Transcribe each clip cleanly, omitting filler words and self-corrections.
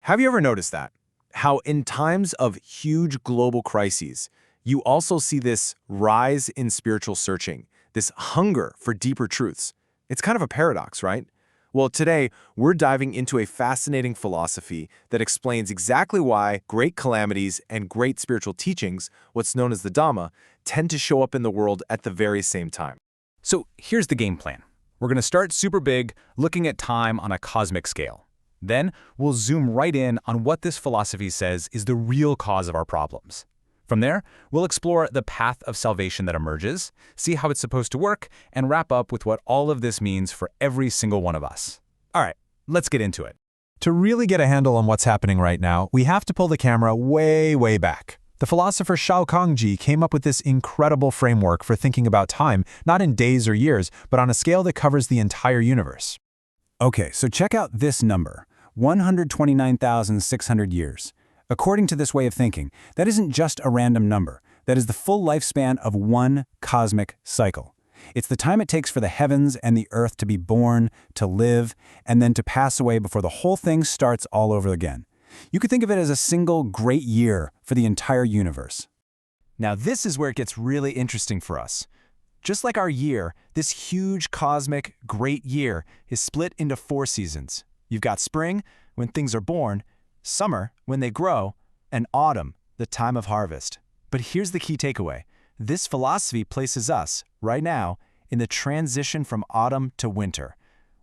Have you ever noticed that? How in times of huge global crises, you also see this rise in spiritual searching, this hunger for deeper truths. It's kind of a paradox, right? Well, today, we're diving into a fascinating philosophy that explains exactly why great calamities and great spiritual teachings, what's known as the Dhamma, tend to show up in the world at the very same time. So here's the game plan. We're going to start super big, looking at time on a cosmic scale. Then we'll zoom right in on what this philosophy says is the real cause of our problems. From there, we'll explore the path of salvation that emerges, see how it's supposed to work, and wrap up with what all of this means for every single one of us. All right, let's get into it. To really get a handle on what's happening right now, we have to pull the camera way back. The philosopher Shao Kangji came up with this incredible framework for thinking about time, not in days or years, but on a scale that covers the entire universe. Okay, so check out this number, 129,600 years. According to this way of thinking, that isn't just a random number. That is the full lifespan of one cosmic cycle. It's the time it takes for the heavens and the earth to be born, to live, and then to pass away before the whole thing starts all over again. You could think of it as a single great year for the entire universe. Now this is where it gets really interesting for us. Just like our year, this huge cosmic great year is split into 4 seasons. You've got spring, when things are born, summer, when they grow, and autumn, the time of harvest. But here's the key takeaway. This philosophy places us, right now, in the transition from autumn to winter.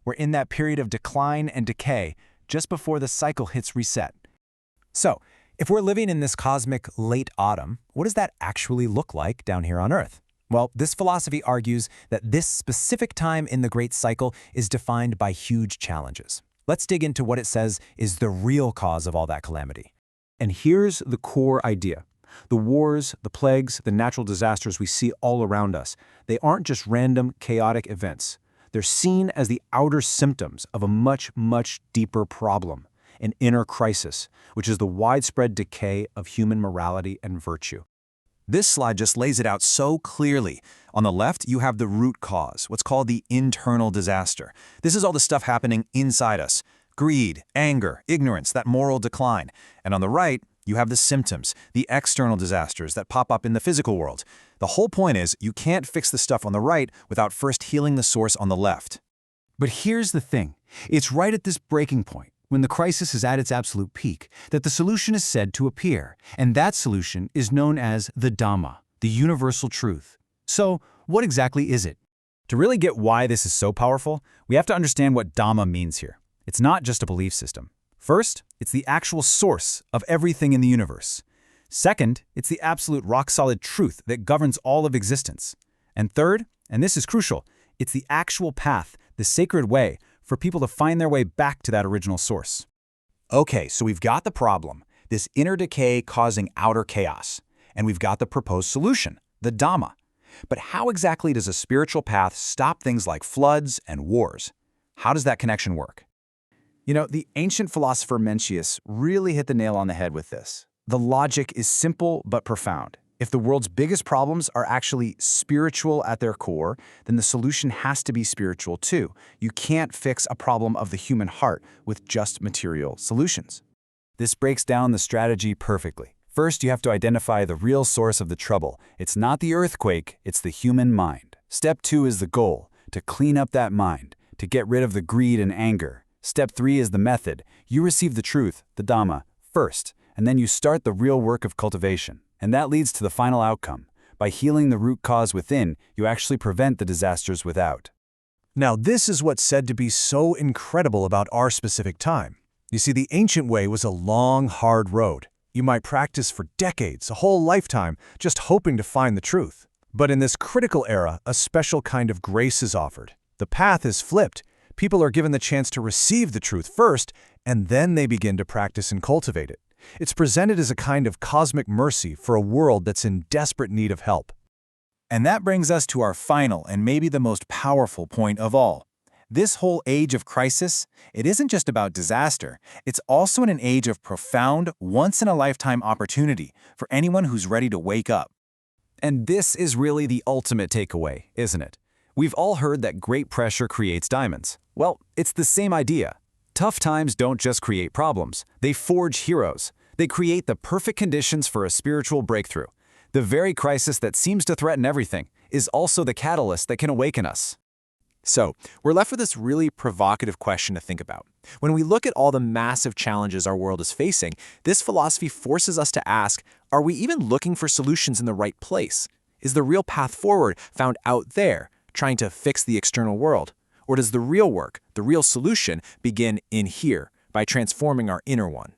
We're in that period of decline and decay, just before the cycle hits reset. So, if we're living in this cosmic late autumn, what does that actually look like down here on Earth? Well, this philosophy argues that this specific time in the great cycle is defined by huge challenges. Let's dig into what it says is the real cause of all that calamity. And here's the core idea. The wars, the plagues, the natural disasters we see all around us, they aren't just random, chaotic events. They're seen as the outer symptoms of a much deeper problem, an inner crisis, which is the widespread decay of human morality and virtue. This slide just lays it out so clearly. On the left, you have the root cause, what's called the internal disaster. This is all the stuff happening inside us. Greed, anger, ignorance, that moral decline. And on the right, you have the symptoms, the external disasters that pop up in the physical world. The whole point is, you can't fix the stuff on the right without first healing the source on the left. But here's the thing. It's right at this breaking point, when the crisis is at its absolute peak, that the solution is said to appear, and that solution is known as the Dhamma, the universal truth. So, what exactly is it? To really get why this is so powerful, we have to understand what Dhamma means here. It's not just a belief system. First, it's the actual source of everything in the universe. Second, it's the absolute rock-solid truth that governs all of existence. And third, and this is crucial, it's the actual path, the sacred way, for people to find their way back to that original source. Okay, so we've got the problem, this inner decay causing outer chaos. And we've got the proposed solution, the Dhamma. But how exactly does a spiritual path stop things like floods and wars? How does that connection work? You know, the ancient philosopher Mencius really hit the nail on the head with this. The logic is simple but profound. If the world's biggest problems are actually spiritual at their core, then the solution has to be spiritual too. You can't fix a problem of the human heart with just material solutions. This breaks down the strategy perfectly. First, you have to identify the real source of the trouble. It's not the earthquake, it's the human mind. Step 2 is the goal, to clean up that mind, to get rid of the greed and anger. Step 3 is the method. You receive the truth, the Dhamma, first, and then you start the real work of cultivation. And that leads to the final outcome. By healing the root cause within, you actually prevent the disasters without. Now, this is what's said to be so incredible about our specific time. You see, the ancient way was a long, hard road. You might practice for decades, a whole lifetime, just hoping to find the truth. But in this critical era, a special kind of grace is offered. The path is flipped. People are given the chance to receive the truth first, and then they begin to practice and cultivate it. It's presented as a kind of cosmic mercy for a world that's in desperate need of help. And that brings us to our final and maybe the most powerful point of all. This whole age of crisis, it isn't just about disaster. It's also an age of profound, once-in-a-lifetime opportunity for anyone who's ready to wake up. And this is really the ultimate takeaway, isn't it? We've all heard that great pressure creates diamonds. Well, it's the same idea. Tough times don't just create problems, they forge heroes. They create the perfect conditions for a spiritual breakthrough. The very crisis that seems to threaten everything is also the catalyst that can awaken us. So, we're left with this really provocative question to think about. When we look at all the massive challenges our world is facing, this philosophy forces us to ask, are we even looking for solutions in the right place? Is the real path forward found out there, trying to fix the external world? Or does the real work, the real solution, begin in here, by transforming our inner one?